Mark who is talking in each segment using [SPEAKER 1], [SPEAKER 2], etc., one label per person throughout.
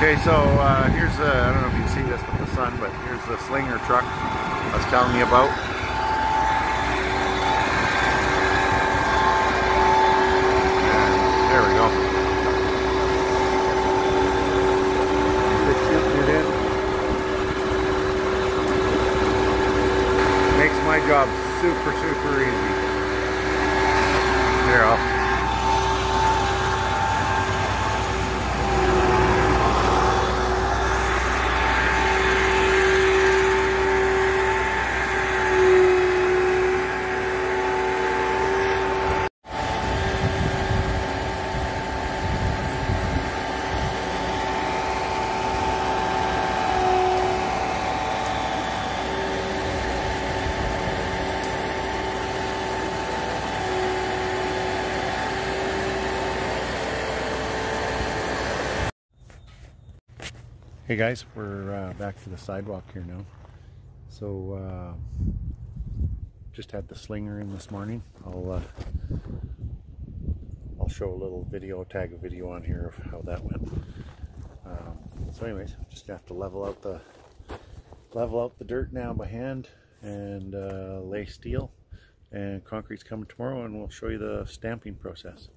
[SPEAKER 1] Okay, so here's I don't know if you can see this with the sun, but here's the slinger truck I was telling you about. And there we go. Just shooting it in. Makes my job super easy. Here, hey guys, we're back to the sidewalk here now. So just had the slinger in this morning. I'll show a little video, tag a video on here of how that went. So anyways, just have to level out the dirt now by hand and lay steel, and concrete's coming tomorrow, and we'll show you the stamping process.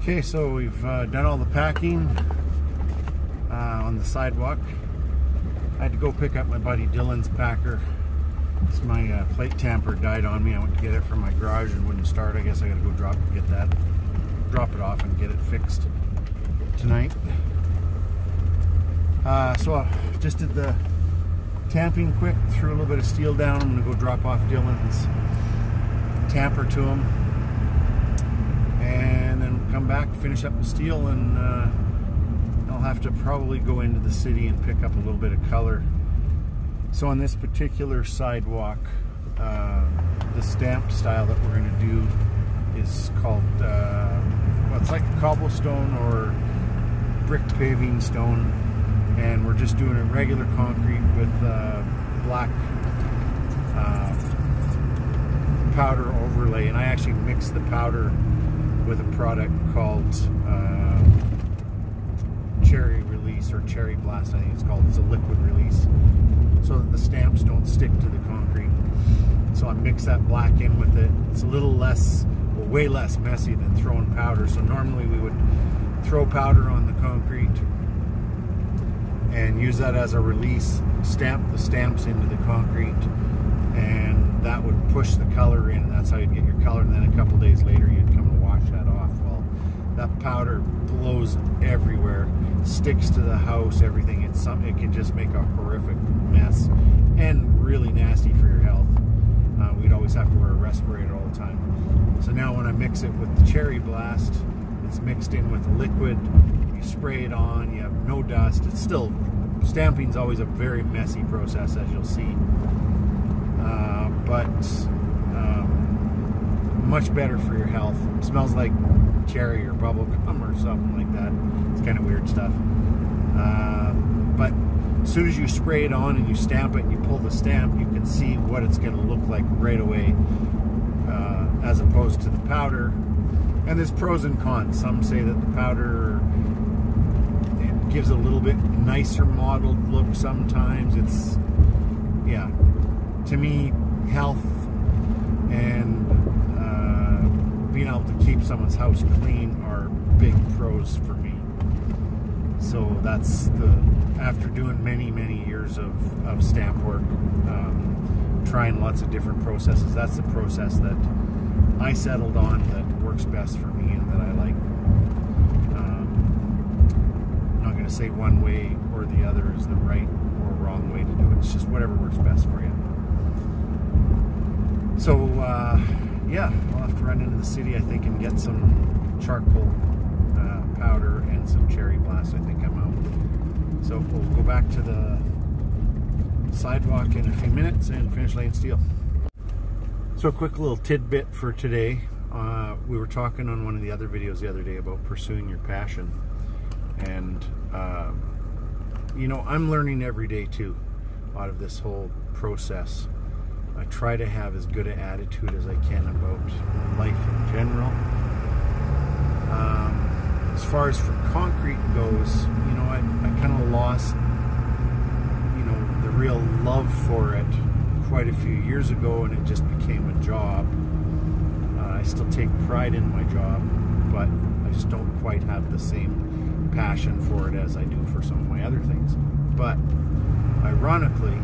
[SPEAKER 1] Okay, so we've done all the packing on the sidewalk. I had to go pick up my buddy Dylan's packer. It's my plate tamper died on me. I went to get it from my garage and wouldn't start. I guess I gotta go drop it off and get it fixed tonight. So I just did the tamping quick, threw a little bit of steel down. I'm gonna go drop off Dylan's tamper to him, and then come back, finish up the steel, and I'll have to probably go into the city and pick up a little bit of color. So on this particular sidewalk, the stamped style that we're going to do is called, well, it's like a cobblestone or brick paving stone, and we're just doing a regular concrete with black powder overlay, and I actually mixed the powder with a product called Cherry Release, or Cherry Blast I think it's called. It's a liquid release, so that the stamps don't stick to the concrete. So I mix that black in with it. It's a little less, well, way less messy than throwing powder. So normally we would throw powder on the concrete and use that as a release, stamp the stamps into the concrete, and that would push the color in, and that's how you'd get your color. And then a couple days later you'd come and wash that off. Well, that powder blows everywhere, sticks to the house, everything. It can just make a horrific mess and really nasty for your health. We'd always have to wear a respirator all the time. So now when I mix it with the Cherry Blast, it's mixed in with the liquid. You spray it on, you have no dust. It's still, stamping's always a very messy process, as you'll see. But much better for your health. It smells like cherry or bubble gum or something like that. It's kind of weird stuff. But as soon as you spray it on and you stamp it and you pull the stamp, you can see what it's going to look like right away, as opposed to the powder. And there's pros and cons. Some say that the powder, it gives a little bit nicer modeled look sometimes. It's, yeah, to me, health and being able to keep someone's house clean are big pros for me. So that's after doing many years of stamp work, trying lots of different processes, that's the process that I settled on that works best for me and that I like. say one way or the other is the right or wrong way to do it. It's just whatever works best for you. So yeah, I'll have to run into the city, I think, and get some charcoal powder and some cherry blast. I think I'm out. So we'll go back to the sidewalk in a few minutes and finish laying steel. So a quick little tidbit for today. We were talking on one of the other videos the other day about pursuing your passion, and you know, I'm learning every day too out of this whole process. I try to have as good an attitude as I can about life in general. As far as for concrete goes, you know, I kind of lost, you know, the real love for it quite a few years ago, and it just became a job. I still take pride in my job, but I just don't quite have the same passion for it as I do for some of my other things. But ironically,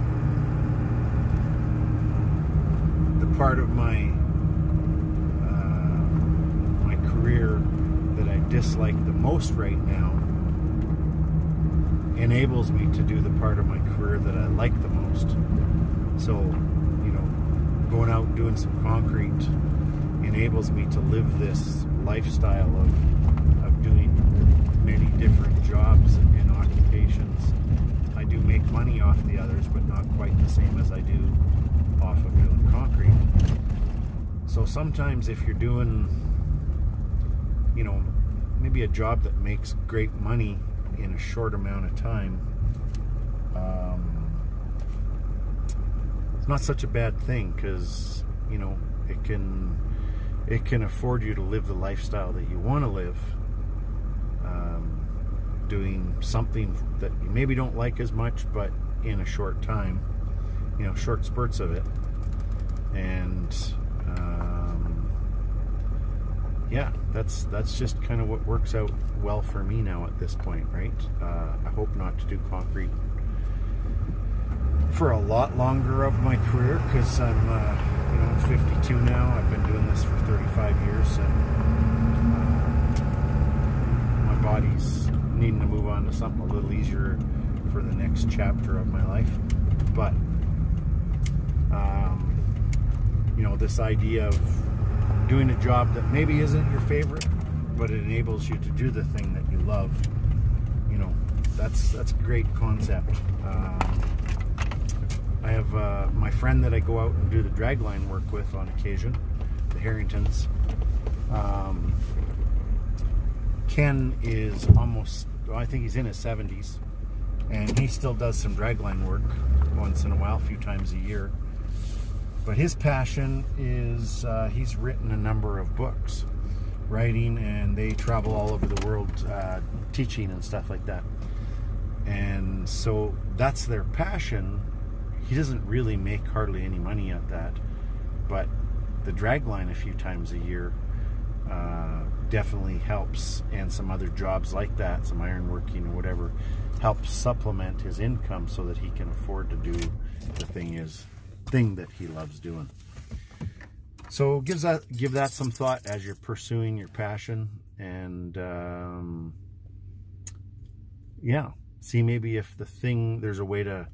[SPEAKER 1] the part of my my career that I dislike the most right now enables me to do the part of my career that I like the most. So, you know, going out and doing some concrete enables me to live this lifestyle of doing many different jobs and occupations. I do make money off the others, but not quite the same as I do off of doing concrete. So sometimes if you're doing, you know, maybe a job that makes great money in a short amount of time, it's not such a bad thing, because, you know, it can afford you to live the lifestyle that you want to live, doing something that you maybe don't like as much, but in a short time, you know, short spurts of it. And yeah, that's just kind of what works out well for me now at this point, right? I hope not to do concrete for a lot longer of my career, because I'm you know, 52 now. I've been doing this for 35 years, and my body's needing to move on to something a little easier for the next chapter of my life. But you know, this idea of doing a job that maybe isn't your favorite, but it enables you to do the thing that you love, you know, that's a great concept. I have my friend that I go out and do the dragline work with on occasion, the Harringtons. Ken is almost, well, I think he's in his 70s, and he still does some dragline work once in a while, a few times a year. But his passion is he's written a number of books, writing, and they travel all over the world teaching and stuff like that. And so that's their passion. He doesn't really make hardly any money at that, but the dragline a few times a year definitely helps, and some other jobs like that, some ironworking or whatever, helps supplement his income so that he can afford to do the thing that he loves doing. So give that some thought as you're pursuing your passion, and yeah, see maybe if there's a way to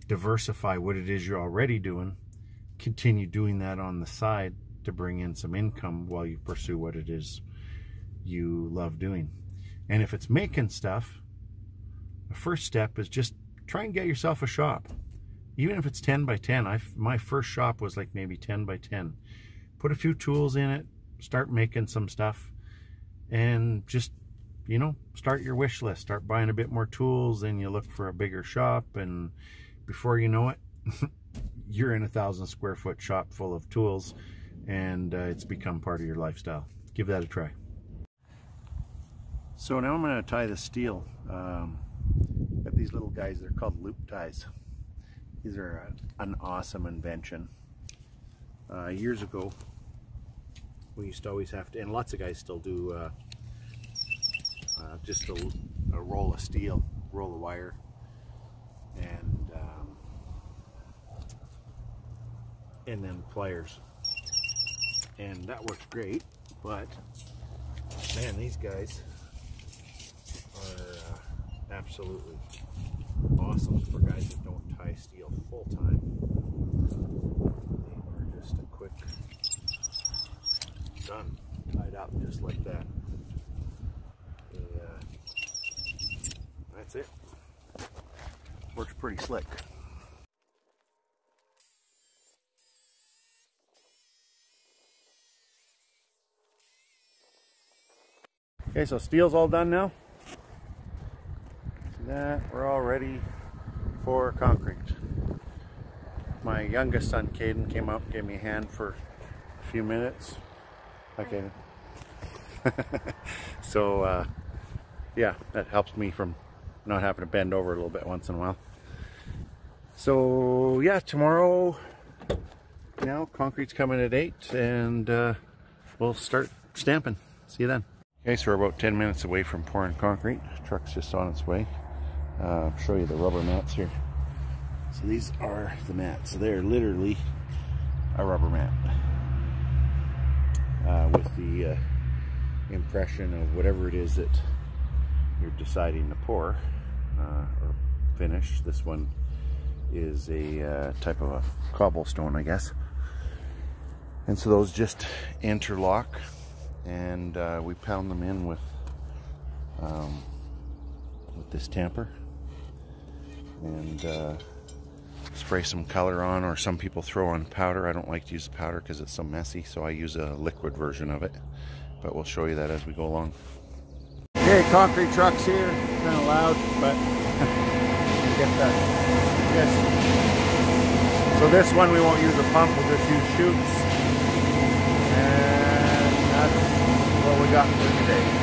[SPEAKER 1] diversify what it is you're already doing, continue doing that on the side to bring in some income while you pursue what it is you love doing. And if it's making stuff, the first step is just try and get yourself a shop. Even if it's 10 by 10, my first shop was like maybe 10 by 10. Put a few tools in it, start making some stuff, and just, you know, start your wish list. Start buying a bit more tools, and you look for a bigger shop, and before you know it, you're in a 1,000 square foot shop full of tools, and it's become part of your lifestyle. Give that a try. So now I'm going to tie the steel. Got these little guys, they're called loop ties. These are an awesome invention. Years ago, we used to always have to, and lots of guys still do, just a roll of steel, roll of wire, and then pliers. And that works great, but man, these guys are absolutely awesome for guys that don't tie steel full time. They are just a quick done, tied up just like that. That's it. Works pretty slick. Okay, so steel's all done now. See that? We're all ready for concrete. My youngest son, Caden, came up, gave me a hand for a few minutes. Okay. So, yeah, that helps me from not having to bend over a little bit once in a while. So, yeah, tomorrow, now, concrete's coming at 8, and we'll start stamping. See you then. Okay, so we're about 10 minutes away from pouring concrete. The truck's just on its way. I'll show you the rubber mats here. So these are the mats. So they're literally a rubber mat with the impression of whatever it is that you're deciding to pour or finish. This one is a type of a cobblestone, I guess. And so those just interlock, and we pound them in with this tamper, and spray some color on, or some people throw on powder. I don't like to use powder because it's so messy, so I use a liquid version of it, but we'll show you that as we go along. Okay, concrete truck's here. Kind of loud, but get that. Yes. So this one we won't use a pump, we'll just use chutes, and that's what we got for today.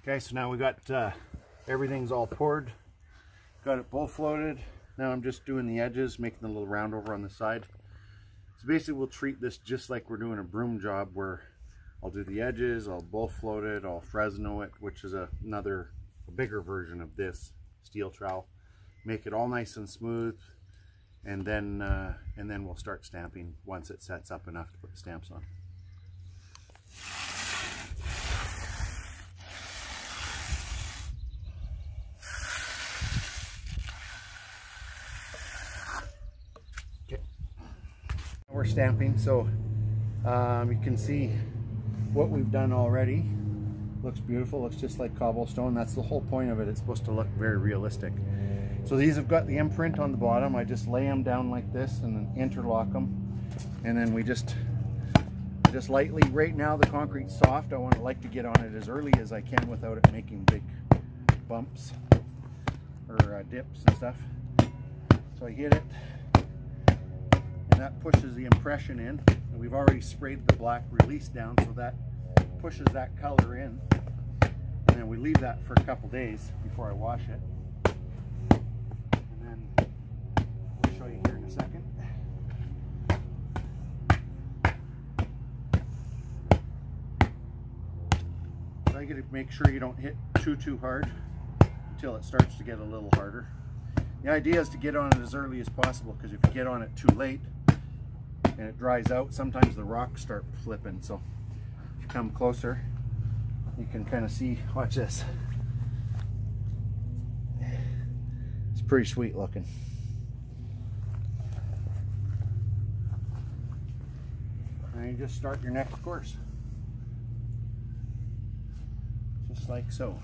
[SPEAKER 1] Okay, so now we got everything's all poured, got it bull floated. Now I'm just doing the edges, making a little round over on the side. So basically we'll treat this just like we're doing a broom job, where I'll do the edges, I'll bull float it, I'll Fresno it, which is a bigger version of this steel trowel. Make it all nice and smooth, and then we'll start stamping once it sets up enough to put the stamps on. We're stamping, so you can see what we've done already. Looks beautiful, looks just like cobblestone. That's the whole point of it. It's supposed to look very realistic. So these have got the imprint on the bottom. I just lay them down like this and then interlock them, and then we just lightly, right now the concrete's soft. I like to get on it as early as I can without it making big bumps or dips and stuff. So I hit it, that pushes the impression in, and we've already sprayed the black release down, so that pushes that color in. And then we leave that for a couple days before I wash it. And then I'll show you here in a second. So I gotta make sure you don't hit too hard until it starts to get a little harder. The idea is to get on it as early as possible, because if you get on it too late and it dries out, sometimes the rocks start flipping. So if you come closer, you can kind of see, watch this. It's pretty sweet looking. And you just start your next course. Just like so.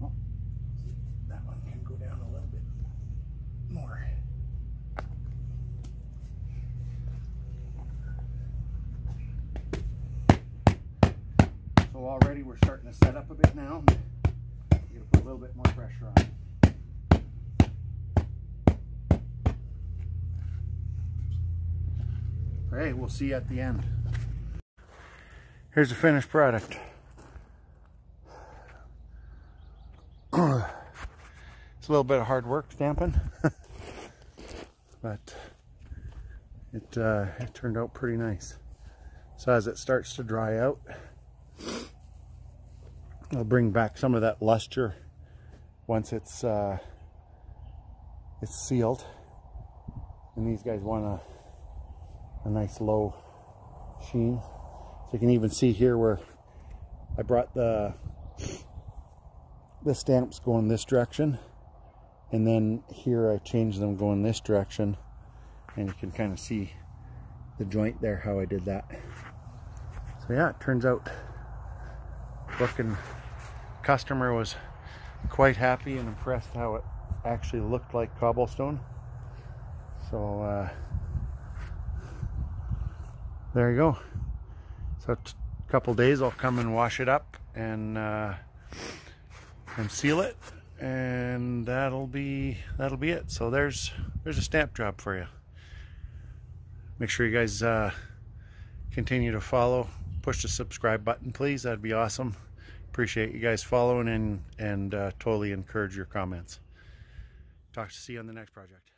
[SPEAKER 1] Oh, that one can go down a little bit more. So already we're starting to set up a bit now. You're going to put a little bit more pressure on it. Alright, we'll see you at the end. Here's the finished product. It's a little bit of hard work stamping, but it turned out pretty nice. So as it starts to dry out, I'll bring back some of that luster once it's sealed. And these guys want a nice low sheen. So you can even see here where I brought the stamps going this direction, and then here I changed them going this direction, and you can kind of see the joint there, how I did that. So yeah, it turns out looking, customer was quite happy and impressed how it actually looked like cobblestone. So there you go. So a couple days I'll come and wash it up and seal it, and that'll be it. So there's a stamp job for you. Make sure you guys continue to follow. Push the subscribe button, please. That'd be awesome. Appreciate you guys following and totally encourage your comments. See you on the next project.